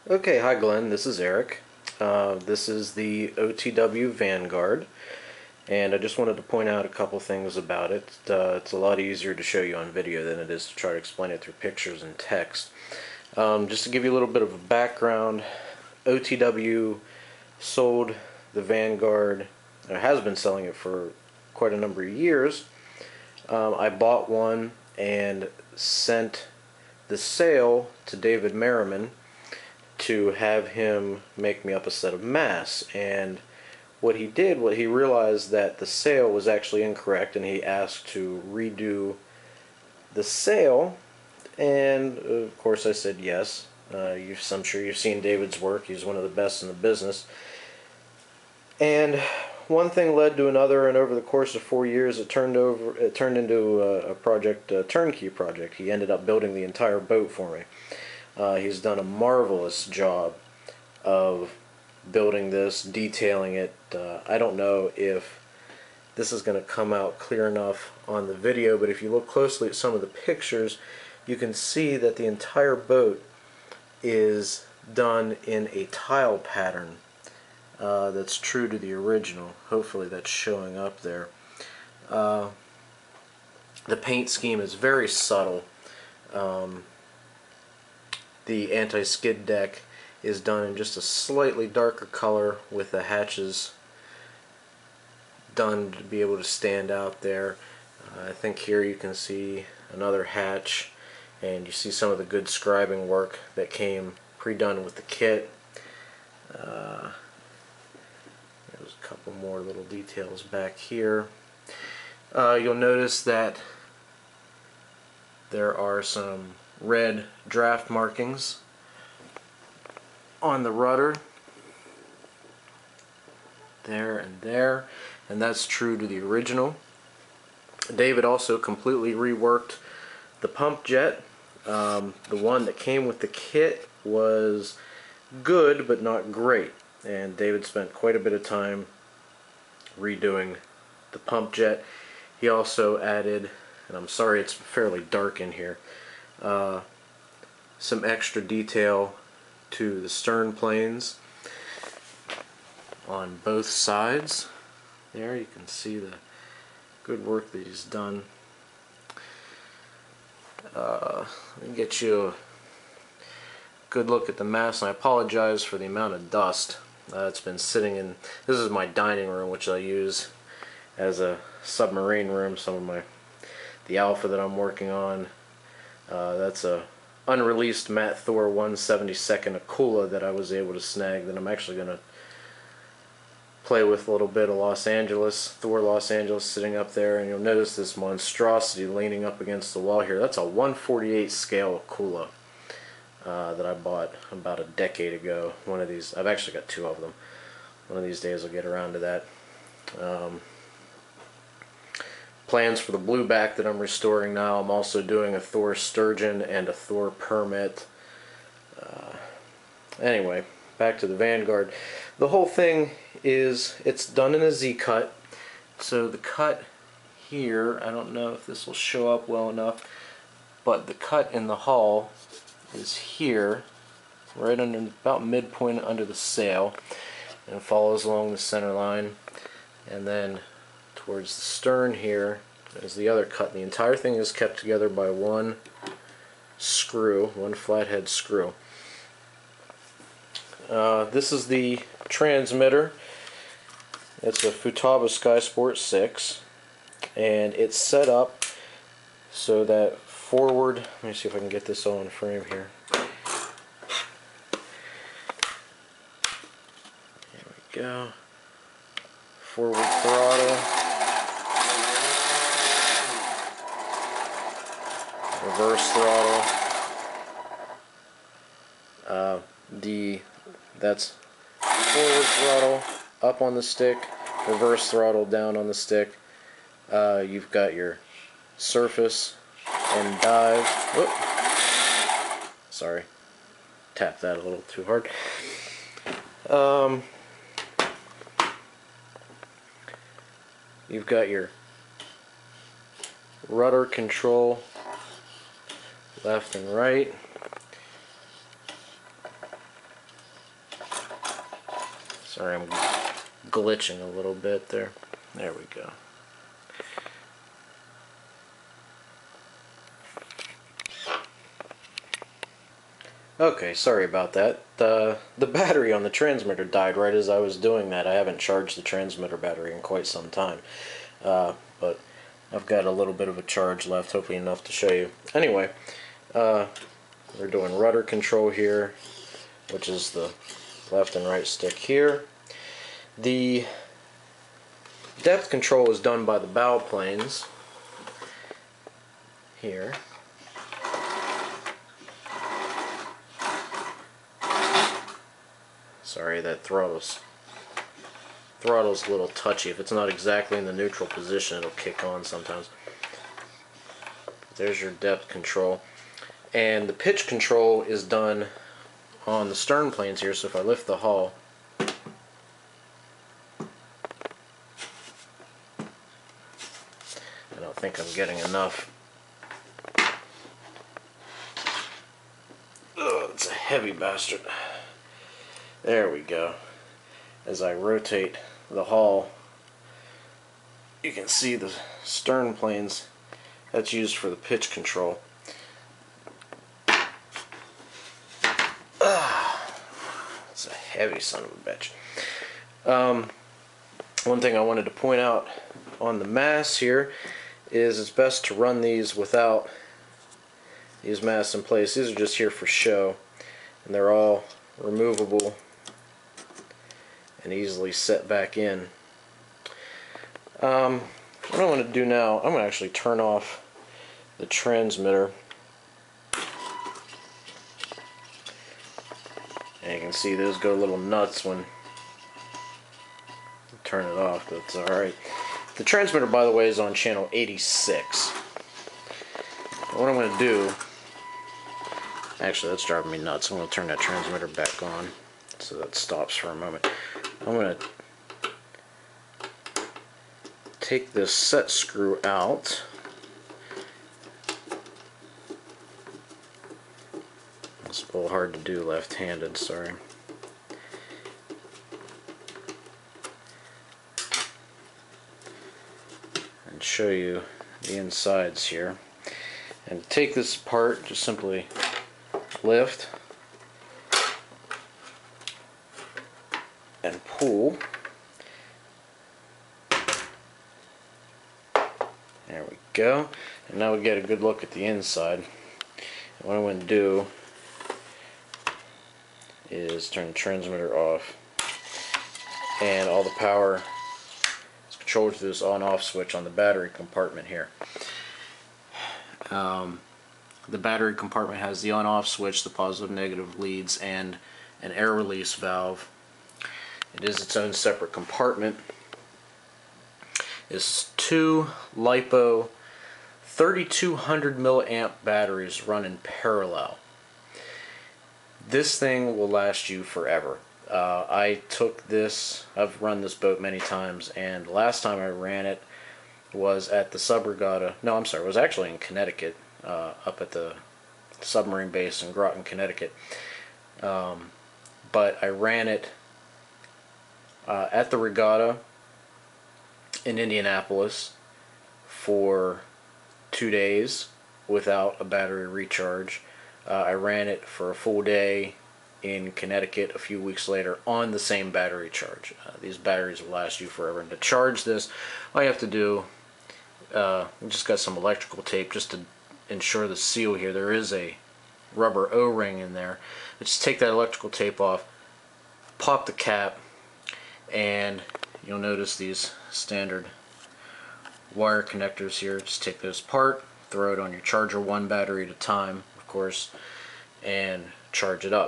Okay, hi Glenn, this is Eric. This is the OTW Vanguard, and I just wanted to point out a couple things about it. It's a lot easier to show you on video than it is to try to explain it through pictures and text. Just to give you a little bit of a background, OTW sold the Vanguard, or has been selling it for quite a number of years. I bought one and sent the sale to David Merriman to have him make me up a set of masks. And what he did, he realized that the sale was actually incorrect, and he asked to redo the sale. And of course I said yes. I'm sure you've seen David's work. He's one of the best in the business. And one thing led to another, and over the course of 4 years it turned into a project, a turnkey project. He ended up building the entire boat for me. He's done a marvelous job of building this, detailing it. I don't know if this is going to come out clear enough on the video, but if you look closely at some of the pictures, you can see that the entire boat is done in a tile pattern that's true to the original. Hopefully that's showing up there. The paint scheme is very subtle. The anti-skid deck is done in just a slightly darker color, with the hatches done to be able to stand out there. I think here you can see another hatch, and you see some of the good scribing work that came pre-done with the kit. There's a couple more little details back here. You'll notice that there are some red draft markings on the rudder there, and that's true to the original. David also completely reworked the pump jet. The one that came with the kit was good but not great, and David spent quite a bit of time redoing the pump jet. He also added, and I'm sorry it's fairly dark in here, some extra detail to the stern planes on both sides. There you can see the good work that he's done. Let me get you a good look at the mast, and I apologize for the amount of dust. It's been sitting in, this is my dining room, which I use as a submarine room. The Alpha that I'm working on, that's a unreleased Matt Thor 1/72 Akula that I was able to snag, that I'm actually going to play with a little bit of Los Angeles, Thor Los Angeles sitting up there, and you'll notice this monstrosity leaning up against the wall here. That's a 1/48 scale Akula that I bought about a decade ago. One of these, I've actually got two of them. One of these days I'll get around to that. Plans for the blueback that I'm restoring now. I'm also doing a Thor Sturgeon and a Thor Permit. Anyway, back to the Vanguard. The whole thing is, it's done in a Z-cut. So the cut here, I don't know if this will show up well enough, but the cut in the hull is here, right under, about midpoint under the sail, and follows along the center line, and then towards the stern here is the other cut. The entire thing is kept together by one screw, one flathead screw. This is the transmitter. It's a Futaba SkySport 6, and it's set up so that forward, let me see if I can get this all in frame here. There we go. Forward throttle, reverse throttle. That's forward throttle up on the stick, reverse throttle down on the stick. You've got your surface and dive. Whoop. Sorry, tapped that a little too hard. You've got your rudder control left and right. Sorry, I'm glitching a little bit there. There we go. Okay, sorry about that. The battery on the transmitter died right as I was doing that. I haven't charged the transmitter battery in quite some time. But I've got a little bit of a charge left, hopefully enough to show you. Anyway, we're doing rudder control here, which is the left and right stick here. The depth control is done by the bow planes here. Sorry, that throttle's a little touchy. If it's not exactly in the neutral position, it'll kick on sometimes. There's your depth control. And the pitch control is done on the stern planes here, so if I lift the hull, I don't think I'm getting enough. Oh, it's a heavy bastard. There we go. As I rotate the hull, you can see the stern planes. That's used for the pitch control. It's a heavy son of a bitch. One thing I wanted to point out on the masts here is it's best to run these without these masts in place. These are just here for show, and they're all removable and easily set back in. What I want to do now, I'm going to actually turn off the transmitter, and you can see those go a little nuts when you turn it off, but it's alright. The transmitter, by the way, is on channel 86. And what I'm going to do, actually that's driving me nuts, I'm going to turn that transmitter back on so that stops for a moment. I'm going to take this set screw out. It's a little hard to do left-handed, sorry. And show you the insides here. And to take this apart, just simply lift and pull. There we go. And now we get a good look at the inside. And what I'm going to do is turn the transmitter off, and all the power is controlled through this on-off switch on the battery compartment here. The battery compartment has the on-off switch, the positive-negative leads, and an air release valve. It is its own separate compartment. It's two LiPo 3200 milliamp batteries run in parallel. This thing will last you forever. I took this, I've run this boat many times, and last time I ran it was at the sub regatta. No, I'm sorry, it was actually in Connecticut, up at the submarine base in Groton, Connecticut. But I ran it at the regatta in Indianapolis for 2 days without a battery recharge. I ran it for a full day in Connecticut a few weeks later on the same battery charge. These batteries will last you forever. And to charge this, all you have to do, we just got some electrical tape just to ensure the seal here. There is a rubber O-ring in there. Just take that electrical tape off, pop the cap, and you'll notice these standard wire connectors here. Just take those apart, throw it on your charger, one battery at a time, of course, and charge it up.